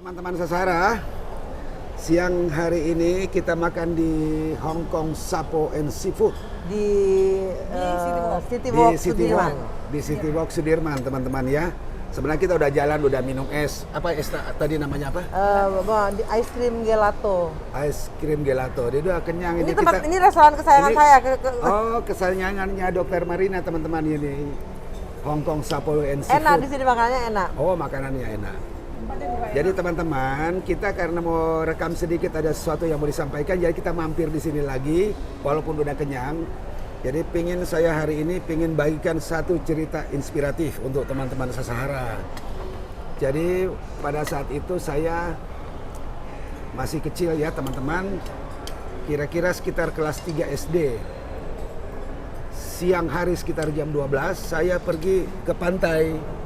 Teman-teman Sasara, siang hari ini kita makan di Hong Kong Sapo and Seafood di City di Walk City Sudirman. Walk, di City Walk Sudirman, teman-teman ya. Sebenarnya kita udah jalan, udah minum es. Apa es tadi namanya apa? Di ice cream gelato. Es krim gelato. Dia udah kenyang Ini tempat ini restoran kesayangan Ini- saya. Oh, kesayangannya Dokter Marina, teman-teman ini. Hong Kong Sapo and Seafood. Enak di sini makanannya enak. Oh, makanannya enak. Jadi teman-teman, kita karena mau rekam sedikit ada sesuatu yang mau disampaikan, jadi kita mampir di sini lagi, walaupun udah kenyang. Jadi saya hari ini pingin bagikan satu cerita inspiratif untuk teman-teman Sasahara. Jadi pada saat itu saya masih kecil ya teman-teman, kira-kira sekitar kelas 3 SD. Siang hari sekitar jam 12, saya pergi ke pantai.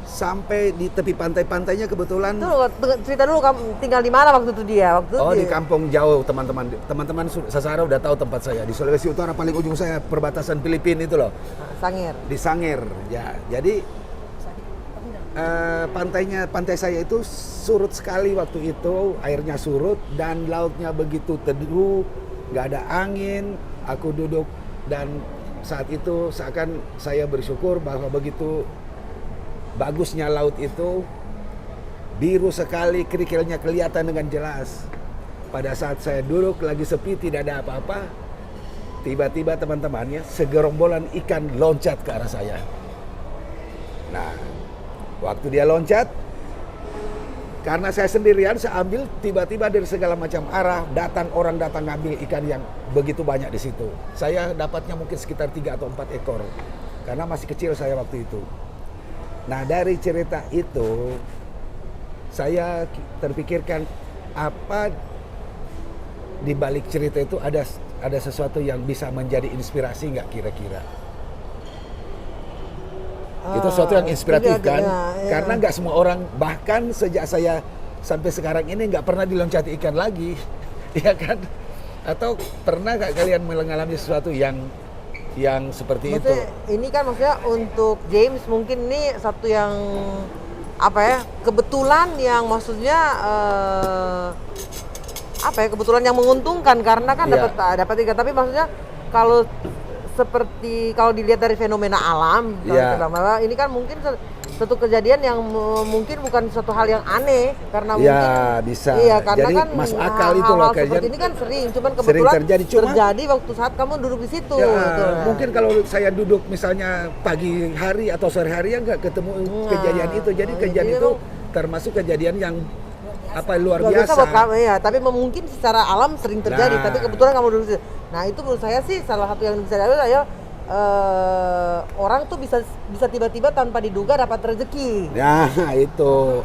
Sampai di tepi pantai-pantainya kebetulan. Tuh cerita dulu kamu tinggal di mana waktu itu dia? Di kampung jauh teman-teman. Teman-teman Sasara udah tahu tempat saya di Sulawesi Utara, paling ujung saya perbatasan Filipina itu loh. Sangir. Di Sangir ya. Jadi pantai saya itu surut sekali waktu itu, airnya surut dan lautnya begitu teduh, nggak ada angin. Aku duduk dan saat itu seakan saya bersyukur bahwa begitu bagusnya laut itu, biru sekali, kerikilnya kelihatan dengan jelas. Pada saat saya duduk lagi sepi, tidak ada apa-apa, tiba-tiba teman-temannya segerombolan ikan loncat ke arah saya. Nah, waktu dia loncat, karena saya sendirian, saya ambil, tiba-tiba dari segala macam arah orang datang ngambil ikan yang begitu banyak di situ. Saya dapatnya mungkin sekitar 3 atau 4 ekor, karena masih kecil saya waktu itu. Nah, dari cerita itu saya terpikirkan apa di balik cerita itu ada sesuatu yang bisa menjadi inspirasi nggak kira-kira? Itu sesuatu yang inspiratif kan? Ya. Karena nggak semua orang, bahkan sejak saya sampai sekarang ini nggak pernah diloncati ikan lagi, ya kan? Atau pernah nggak kalian mengalami sesuatu yang seperti itu? Ini kan maksudnya untuk James mungkin ini satu yang kebetulan yang maksudnya kebetulan yang menguntungkan karena kan dapat ikan, tapi maksudnya kalau dilihat dari fenomena alam, ini kan mungkin satu kejadian yang mungkin bukan suatu hal yang aneh karena mungkin bisa. Iya, karena jadi kan masuk akal itu loh seperti kejadian. ini kan cuman kebetulan terjadi waktu saat kamu duduk di situ. Mungkin kalau saya duduk misalnya pagi hari atau sore hari ya nggak ketemu kejadian itu. Jadi kejadian itu termasuk kejadian yang luar biasa. Buat kamu, ya, tapi mungkin secara alam sering terjadi, tapi kebetulan kamu duduk di situ. Nah, itu menurut saya sih salah satu yang bisa dilakukan ya. Orang tuh bisa tiba-tiba tanpa diduga dapat rezeki. Nah, itu.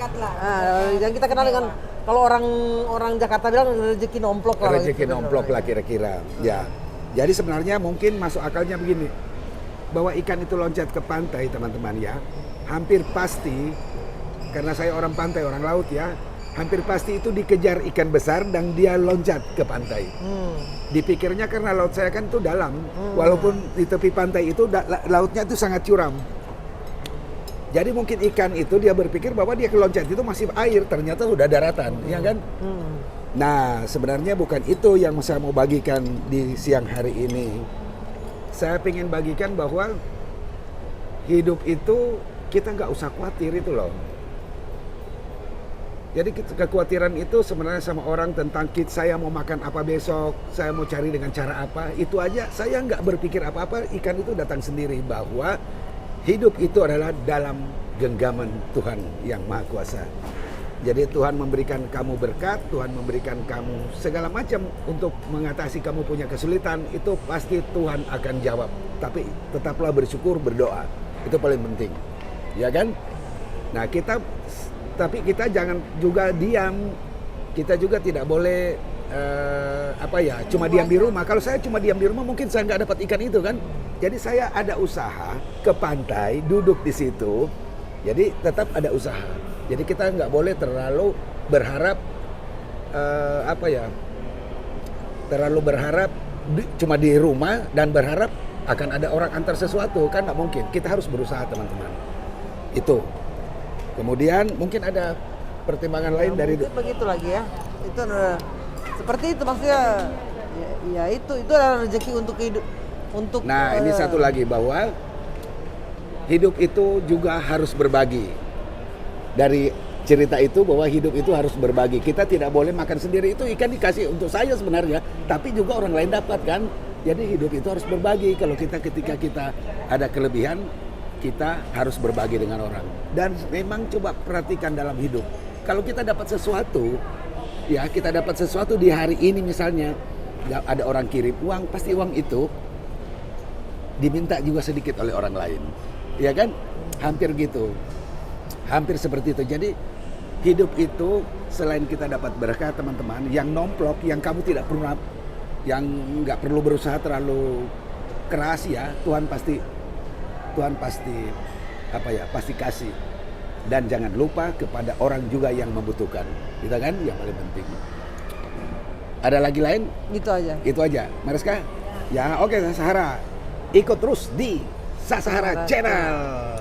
Yang kita kenal dengan kalau orang Jakarta bilang rezeki nomplok lah. Rezeki nomplok lah kira-kira. Ya. Jadi sebenarnya mungkin masuk akalnya begini. Bahwa ikan itu loncat ke pantai, teman-teman ya. Hampir pasti karena saya orang pantai, orang laut ya. Hampir pasti itu dikejar ikan besar dan dia loncat ke pantai. Dipikirnya karena laut saya kan itu dalam, walaupun di tepi pantai itu lautnya itu sangat curam. Jadi mungkin ikan itu dia berpikir bahwa dia keloncat itu masih air, ternyata sudah daratan, ya kan? Nah, sebenarnya bukan itu yang saya mau bagikan di siang hari ini. Saya ingin bagikan bahwa hidup itu kita nggak usah khawatir itu loh. Jadi kekhawatiran itu sebenarnya sama orang tentang saya mau makan apa besok, saya mau cari dengan cara apa, itu aja saya nggak berpikir apa-apa, ikan itu datang sendiri bahwa hidup itu adalah dalam genggaman Tuhan yang Maha Kuasa. Jadi Tuhan memberikan kamu berkat, Tuhan memberikan kamu segala macam untuk mengatasi kamu punya kesulitan, itu pasti Tuhan akan jawab. Tapi tetaplah bersyukur, berdoa, itu paling penting, ya kan? Nah tapi kita jangan juga diam. Kita juga tidak boleh cuma diam di rumah. Kalau saya cuma diam di rumah mungkin saya nggak dapat ikan itu kan. Jadi saya ada usaha ke pantai, duduk di situ. Jadi tetap ada usaha. Jadi kita nggak boleh terlalu berharap cuma di rumah dan berharap akan ada orang antar sesuatu, kan nggak mungkin. Kita harus berusaha teman-teman. Itu. Kemudian mungkin ada pertimbangan lain dari mungkin begitu lagi ya. Itu seperti itu maksudnya. Ya itu adalah rezeki untuk hidup. Nah, ini satu lagi bahwa hidup itu juga harus berbagi. Dari cerita itu bahwa hidup itu harus berbagi. Kita tidak boleh makan sendiri, itu ikan dikasih untuk saya sebenarnya, tapi juga orang lain dapat kan. Jadi hidup itu harus berbagi. Kalau ketika kita ada kelebihan, kita harus berbagi dengan orang. Dan memang coba perhatikan dalam hidup. Kalau kita dapat sesuatu, ya kita dapat sesuatu di hari ini misalnya, ada orang kirim uang, pasti uang itu diminta juga sedikit oleh orang lain. Ya kan? Hampir gitu. Hampir seperti itu. Jadi hidup itu selain kita dapat berkah teman-teman, yang nomplok, yang kamu tidak pernah, yang nggak perlu berusaha terlalu keras ya, Tuhan pasti pasti kasih. Dan jangan lupa kepada orang juga yang membutuhkan. Itu kan yang paling penting. Ada lagi lain? Itu aja. Mariska? Ya, oke, Sahara. Ikut terus di Sahara Channel.